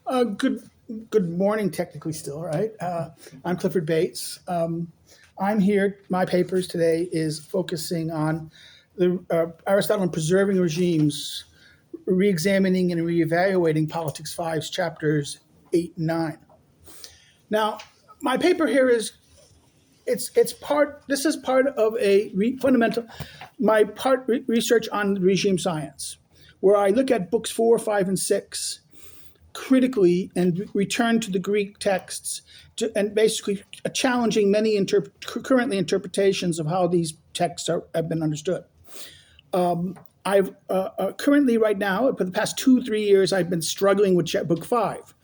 Good morning, technically still, right? I'm Clifford Bates. I'm here. My papers today is focusing on the Aristotle and Preserving Regimes, Reexamining and Reevaluating Politics 5's chapters 8 and 9. Now, my paper here is it's part. This is part of a fundamental research on regime science, where I look at books 4, 5, and 6 critically and return to the Greek texts and basically challenging many currently interpretations of how these texts have been understood. I've currently right now for the past 2-3 years I've been struggling with book 5.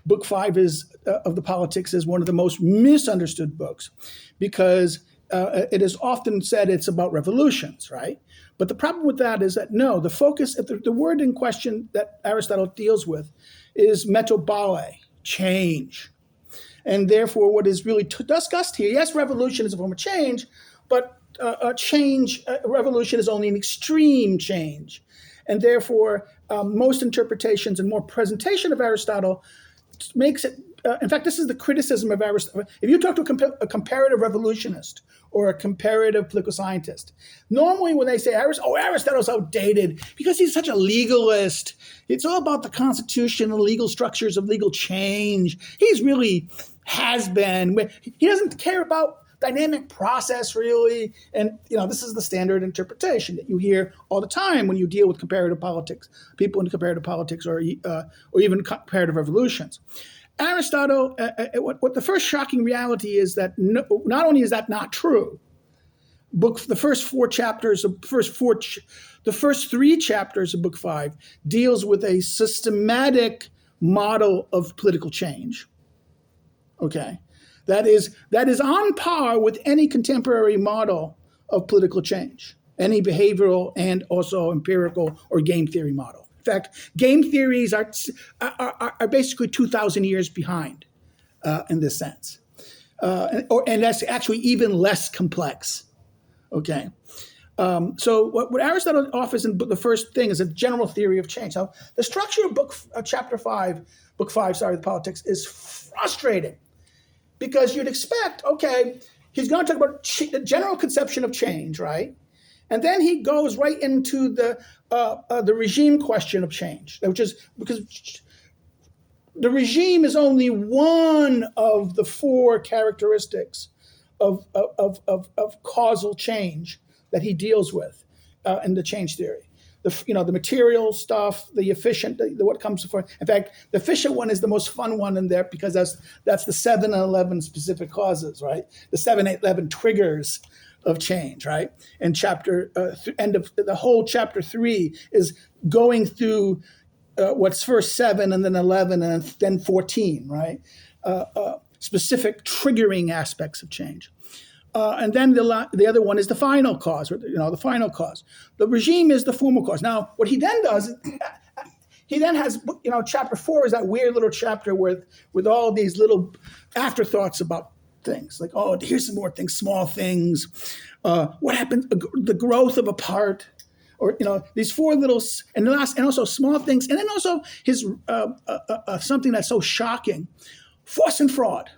Book 5 is of the Politics is one of the most misunderstood books because it is often said it's about revolutions, right? But the problem with that is that no, the focus, the word in question that Aristotle deals with is metobole, change. And therefore, what is really discussed here, yes, revolution is a form of change, but revolution is only an extreme change. And therefore, most interpretations and more presentation of Aristotle makes it, in fact, this is the criticism of Aristotle. If you talk to a comparative revolutionist or a comparative political scientist, normally when they say, Aristotle's outdated because he's such a legalist. It's all about the Constitution and legal structures of legal change. He's really has been. He doesn't care about dynamic process, really. And, this is the standard interpretation that you hear all the time when you deal with comparative politics, people in comparative politics or even comparative revolutions. Aristotle, what the first shocking reality is that not only is that not true, the first 3 chapters of book 5 deals with a systematic model of political change. Okay, that is on par with any contemporary model of political change, any behavioral and also empirical or game theory model. In fact, game theories are basically 2,000 years behind in this sense. And that's actually even less complex. Okay. So what Aristotle offers in the first thing is a general theory of change. Now, the structure of book 5, the Politics, is frustrating because you'd expect, he's going to talk about the general conception of change, right? And then he goes right into the regime question of change, which is because the regime is only one of the 4 characteristics of causal change that he deals with in the change theory. The material stuff, the efficient, what comes before. In fact, the efficient one is the most fun one in there because that's the 7 and 11 specific causes, right? The 7, 8, 11 triggers of change, right? And end of the whole chapter 3 is going through what's first 7 and then 11 and then 14, right? Specific triggering aspects of change. And then the other one is the final cause, the final cause. The regime is the formal cause. Now, what he then does, he then has, chapter 4 is that weird little chapter with all these little afterthoughts about things. Like, here's some more things, small things. What happens, the growth of a part, or, these 4 little, and also small things. And then also his, something that's so shocking, force and fraud,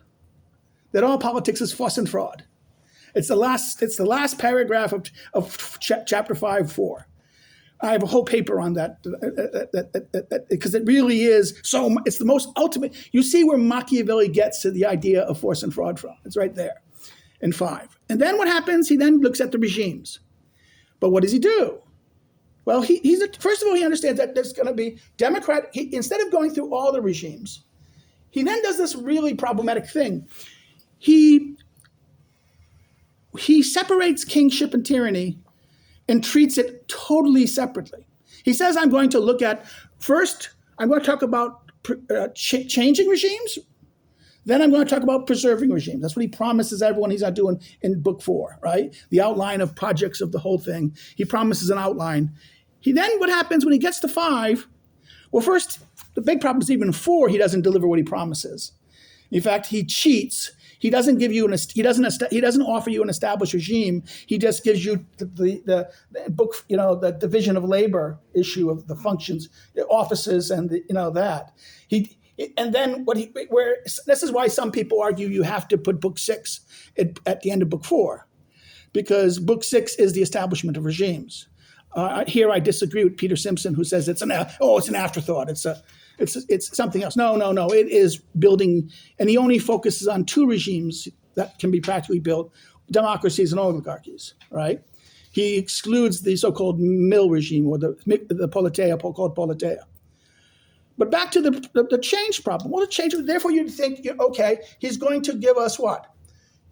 that all politics is fuss and fraud. It's the last paragraph of chapter 5-4. I have a whole paper on that because it really is so. It's the most ultimate. You see where Machiavelli gets to the idea of force and fraud from. It's right there in 5. And then what happens? He then looks at the regimes. But what does he do? Well, first of all, he understands that there's going to be instead of going through all the regimes, he then does this really problematic thing. He separates kingship and tyranny and treats it totally separately. He says, I'm going to talk about changing regimes. Then I'm going to talk about preserving regimes. That's what he promises everyone he's not doing in book 4, right? The outline of projects of the whole thing. He promises an outline. What happens when he gets to 5? Well, first, the big problem is even 4, he doesn't deliver what he promises. In fact, he cheats. He doesn't give you he doesn't offer you an established regime. He just gives you the book, the division of labor issue of the functions, the offices, and that. And then this is why some people argue you have to put book 6 at the end of book 4, because book 6 is the establishment of regimes. Here I disagree with Peter Simpson, who says it's an afterthought. It's something else. No. It is building, and he only focuses on 2 regimes that can be practically built: democracies and oligarchies. Right? He excludes the so-called mill regime, or the politeia, called politeia. But back to the change problem. Well, the change. Therefore, you'd think, okay, he's going to give us what?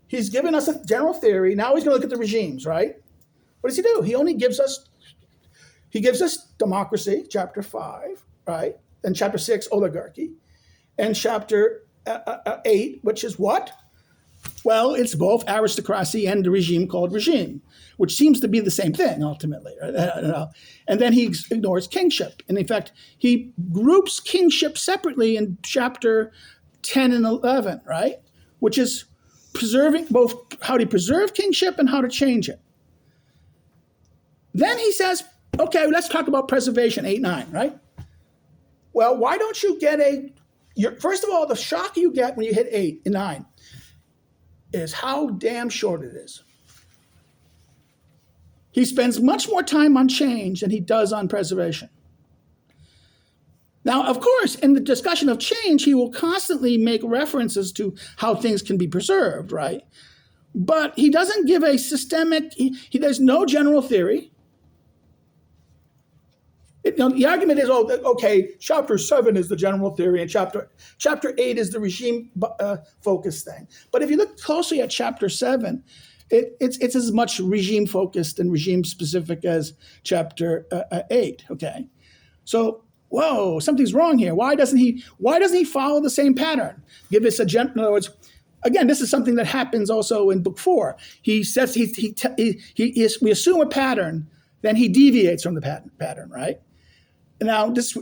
He's given us a general theory. Now he's going to look at the regimes, right? What does he do? He gives us democracy, chapter 5, right? And chapter 6, oligarchy. And chapter 8, which is what? Well, it's both aristocracy and the regime called regime, which seems to be the same thing ultimately. Right? And then he ignores kingship. And in fact, he groups kingship separately in chapter 10 and 11, right? Which is preserving both how to preserve kingship and how to change it. Then he says, okay, let's talk about preservation, 8, 9, right? Well, why don't you get first of all, the shock you get when you hit 8 and 9 is how damn short it is. He spends much more time on change than he does on preservation. Now, of course, in the discussion of change, he will constantly make references to how things can be preserved, right? But he doesn't give a systemic, there's no general theory. The argument is, okay, chapter 7 is the general theory, and chapter 8 is the regime focused thing. But if you look closely at chapter 7, it's as much regime focused and regime specific as chapter 8. Okay, so whoa, something's wrong here. Why doesn't he follow the same pattern? Give us in other words. Again, this is something that happens also in book 4. He says we assume a pattern, then he deviates from the pattern, right? Now, this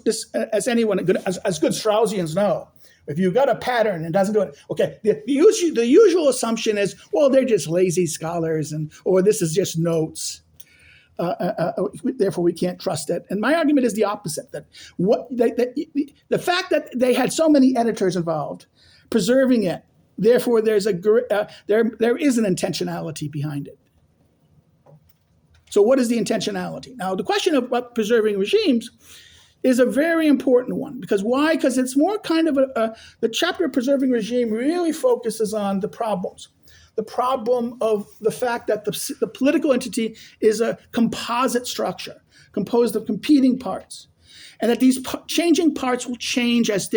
as anyone as good Straussians know, if you've got a pattern and doesn't do it, okay, the usual assumption is, well, they're just lazy scholars, or this is just notes. Therefore, we can't trust it. And my argument is the opposite: that the fact that they had so many editors involved, preserving it, therefore there is an intentionality behind it. So what is the intentionality? Now, the question of preserving regimes is a very important one. Because why? Because it's more kind of the chapter of preserving regime really focuses on the problems. The problem of the fact that the political entity is a composite structure composed of competing parts. And that these changing parts will change as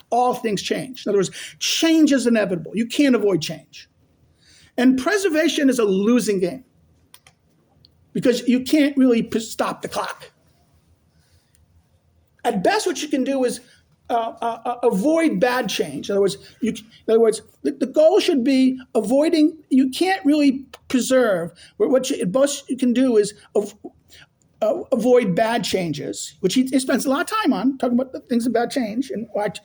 all things change. In other words, change is inevitable. You can't avoid change. And preservation is a losing game, because you can't really stop the clock. At best, what you can do is avoid bad change. In other words, the goal should be avoiding. You can't really preserve. What you can do is avoid bad changes, which he spends a lot of time on talking about the things about change and what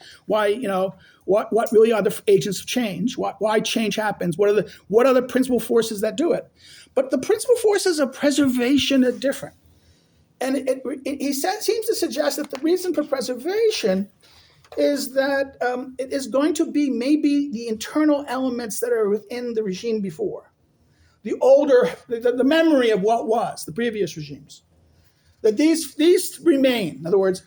really are the agents of change, why change happens, what are the principal forces that do it. But the principal forces of preservation are different. And he seems to suggest that the reason for preservation is that it is going to be maybe the internal elements that are within the regime before, the memory of what was, the previous regimes. That these remain. In other words,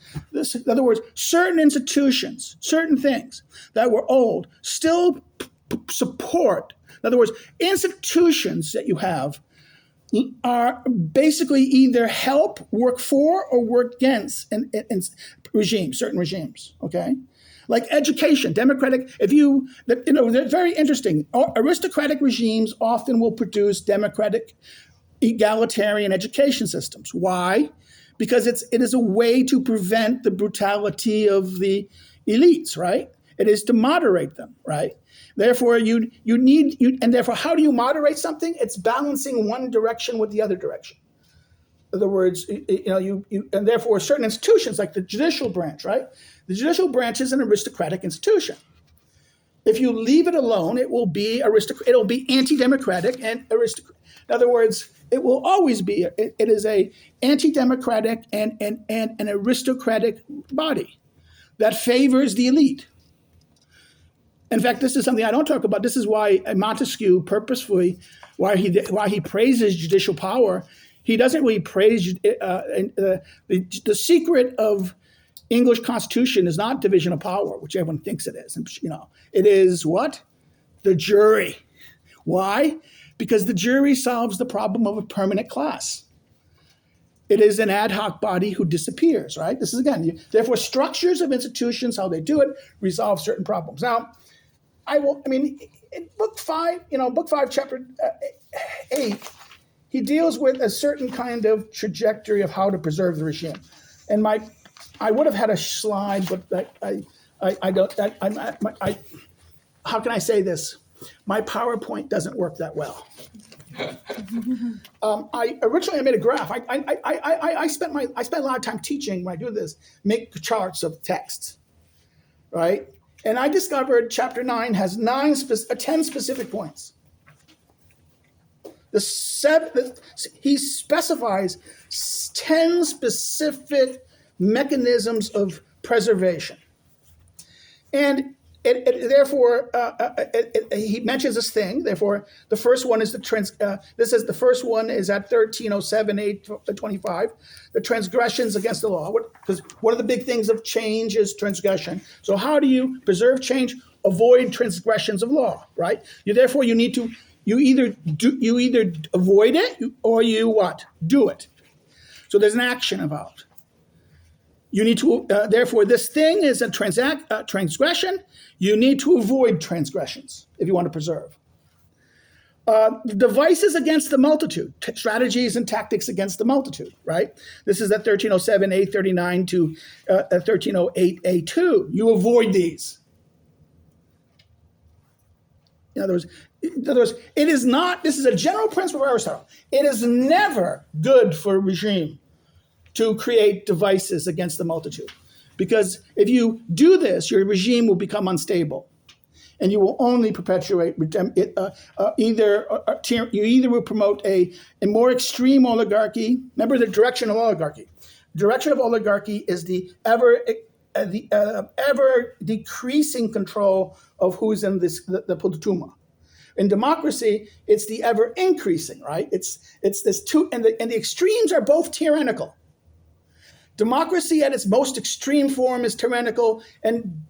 certain institutions, certain things that were old still support. In other words, institutions that you have are basically either help, work for, or work against in regimes, certain regimes. Okay, like education, democratic. They're very interesting. Aristocratic regimes often will produce democratic, egalitarian education systems. Why? Because it is a way to prevent the brutality of the elites, right? It is to moderate them, right? Therefore, therefore, how do you moderate something? It's balancing one direction with the other direction. In other words, and therefore, certain institutions like the judicial branch, right? The judicial branch is an aristocratic institution. If you leave it alone, it will be it'll be anti-democratic and aristocratic. In other words, it will always be. It is a anti-democratic and an aristocratic body that favors the elite. In fact, this is something I don't talk about. This is why Montesquieu purposefully, why he praises judicial power. He doesn't really praise the secret of English Constitution is not division of power, which everyone thinks it is. And, it is what? The jury. Why? Because the jury solves the problem of a permanent class. It is an ad hoc body who disappears, right? This is, again, therefore, structures of institutions, how they do it, resolve certain problems. Now, in book 5, chapter 8, he deals with a certain kind of trajectory of how to preserve the regime. And I would have had a slide, but I don't. How can I say this? My PowerPoint doesn't work that well. Originally I made a graph. I spent a lot of time teaching when I do this, make charts of text, right? And I discovered chapter 9 has 10 specific points. He specifies 10 specific mechanisms of preservation. And therefore, he mentions this thing. Therefore, the first one is the first one is at 1307-825, the transgressions against the law. Because one of the big things of change is transgression. So how do you preserve change? Avoid transgressions of law, right? You need to you either avoid it or you what? Do it. So there's an action involved. You need to, therefore, this thing is a transgression. You need to avoid transgressions if you want to preserve. Devices against the multitude, strategies and tactics against the multitude, right? This is at 1307-839 to 1308-A2. You avoid these. In other words, it is not, this is a general principle of Aristotle. It is never good for a regime to create devices against the multitude. Because if you do this, your regime will become unstable. And you will only perpetuate you either will promote a more extreme oligarchy. Remember the direction of oligarchy. The direction of oligarchy is the ever decreasing control of who's in the plutuma. In democracy, it's the ever increasing, right? It's this two, and the extremes are both tyrannical. Democracy at its most extreme form is tyrannical, and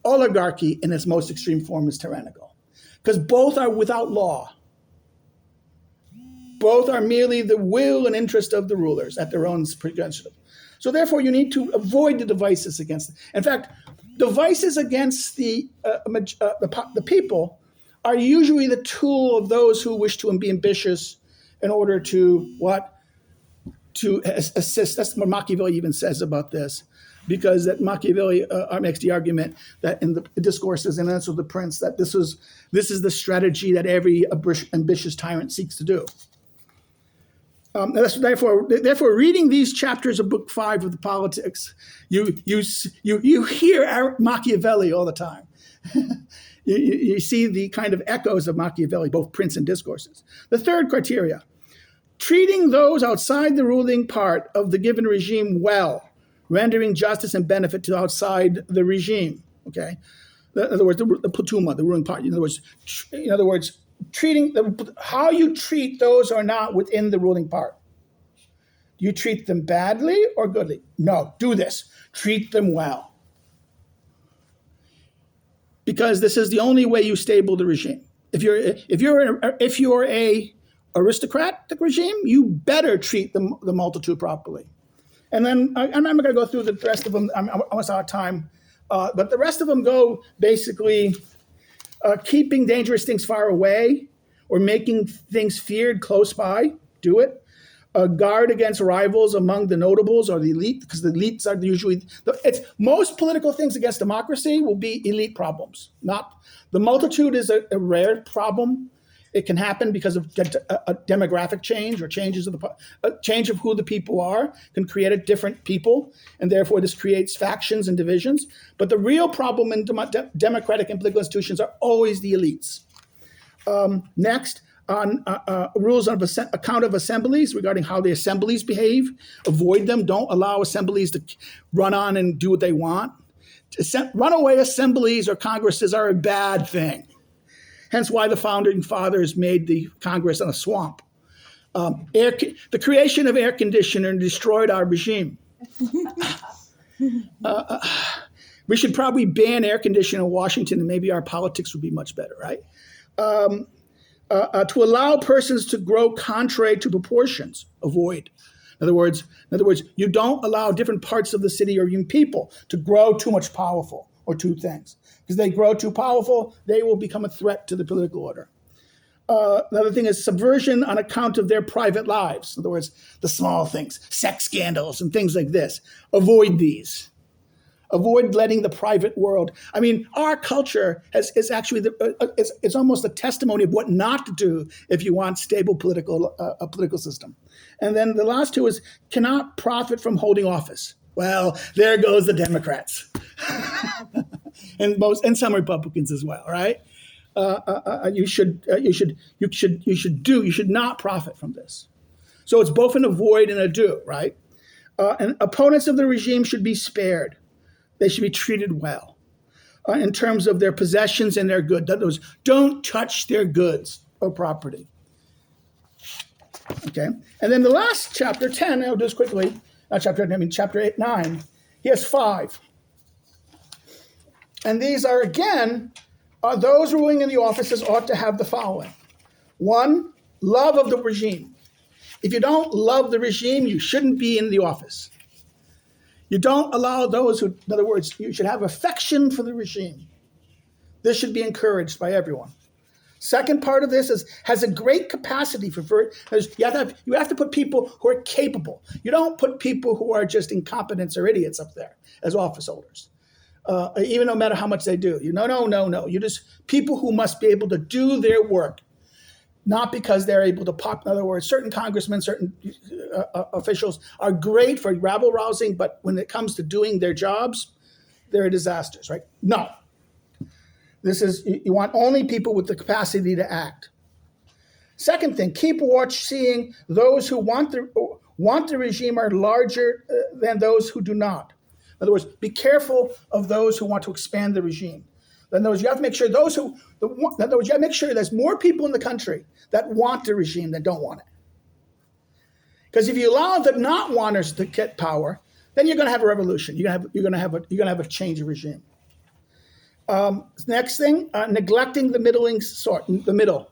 oligarchy in its most extreme form is tyrannical. Because both are without law. Both are merely the will and interest of the rulers at their own prerogative. So therefore, you need to avoid the devices against. In fact, devices against the people are usually the tool of those who wish to be ambitious in order to what? To assist. That's what Machiavelli even says about this, because that Machiavelli makes the argument that in the discourses in Answer to the Prince that this is the strategy that every ambitious tyrant seeks to do. Therefore, reading these chapters of Book 5 of the Politics, you hear Machiavelli all the time. You see the kind of echoes of Machiavelli, both Prince and discourses. The third criteria: treating those outside the ruling part of the given regime well, rendering justice and benefit to outside the regime. Okay, in other words, the plutuma, the ruling part. In other words, treating how you treat those who are not within the ruling part. Do you treat them badly or goodly? No, do this. Treat them well. Because this is the only way you stable the regime. If you're a aristocratic regime, you better treat the multitude properly. And then I'm not going to go through the rest of them. I'm almost out of time. But the rest of them go basically keeping dangerous things far away or making things feared close by. Do it. Guard against rivals among the notables or the elite, because the elites are usually most political things against democracy will be elite problems. Not the multitude is a rare problem. It can happen because of a demographic change or changes of change of who the people are can create a different people, and therefore this creates factions and divisions. But the real problem in democratic and political institutions are always the elites. Next, on rules on account of assemblies regarding how the assemblies behave. Avoid them. Don't allow assemblies to run on and do what they want. runaway assemblies or congresses are a bad thing. Hence why the founding fathers made the Congress in a swamp. The creation of air conditioner destroyed our regime. We should probably ban air conditioning in Washington, and maybe our politics would be much better, right? To allow persons to grow contrary to proportions, avoid. In other words, you don't allow different parts of the city or even people to grow too much powerful or two things. Because they grow too powerful, they will become a threat to the political order. Another thing is subversion on account of their private lives. In other words, the small things, sex scandals and things like this. Avoid these. Avoid letting the private world. I mean, our culture is actually it's almost a testimony of what not to do if you want stable a political system. And then the last two is cannot profit from holding office. Well, there goes the Democrats, and some Republicans as well, right? You should not profit from this. So it's both an avoid and a do, right? And opponents of the regime should be spared. They should be treated well in terms of their possessions and their goods. In other words, don't touch their goods or property. Okay, and then the last chapter 10. I'll do this quickly. Not chapter 10. I mean chapter 8, 9. He has 5, and these are again. Those ruling in the offices ought to have the following. 1, love of the regime. If you don't love the regime, you shouldn't be in the office. You don't allow those who, in other words, you should have affection for the regime. This should be encouraged by everyone. Second part of this has a great capacity you have to put people who are capable. You don't put people who are just incompetents or idiots up there as office holders. Even no matter how much they do. No. You just people who must be able to do their work, not because they're able to pop. In other words, certain congressmen, certain officials are great for rabble rousing, but when it comes to doing their jobs, they're disasters, right? No. This is, you want only people with the capacity to act. Second thing, keep watch seeing those who want the regime are larger than those who do not. In other words, be careful of those who want to expand the regime. In other words, you have to make sure there's more people in the country that want the regime than don't want it. Because if you allow the not wanters to get power, then you're going to have a revolution. You're going to have a change of regime. Next thing, neglecting the the middle.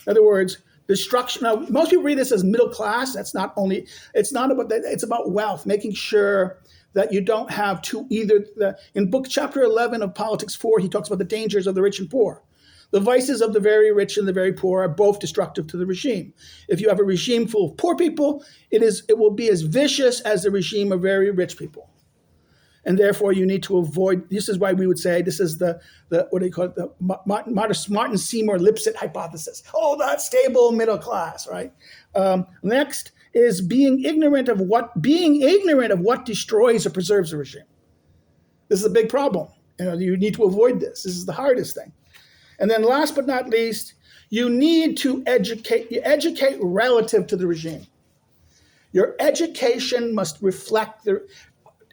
In other words, destruction. Now, most people read this as middle class. It's not about that. It's about wealth, making sure that you don't have in chapter 11 of Politics 4, he talks about the dangers of the rich and poor. The vices of the very rich and the very poor are both destructive to the regime. If you have a regime full of poor people, it will be as vicious as the regime of very rich people. And therefore, you need to avoid, this is why we would say, this is the what do you call it, the Martin Seymour Lipset hypothesis. Oh, that stable middle class, right? Next is being ignorant of what destroys or preserves the regime. This is a big problem. You need to avoid this. This is the hardest thing. And then last but not least, you need to educate relative to the regime. Your education must reflect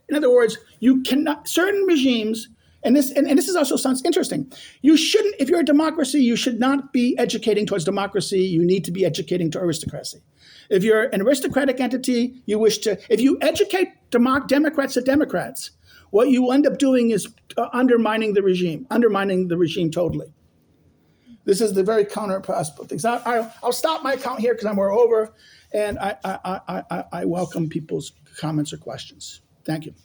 in other words, you cannot, certain regimes, and this also sounds interesting. You shouldn't, if you're a democracy, you should not be educating towards democracy. You need to be educating to aristocracy. If you're an aristocratic entity, if you educate Democrats to Democrats, what you end up doing is undermining the regime totally. This is the very counterproductive things. I'll stop my account here because we're over, and I welcome people's comments or questions. Thank you.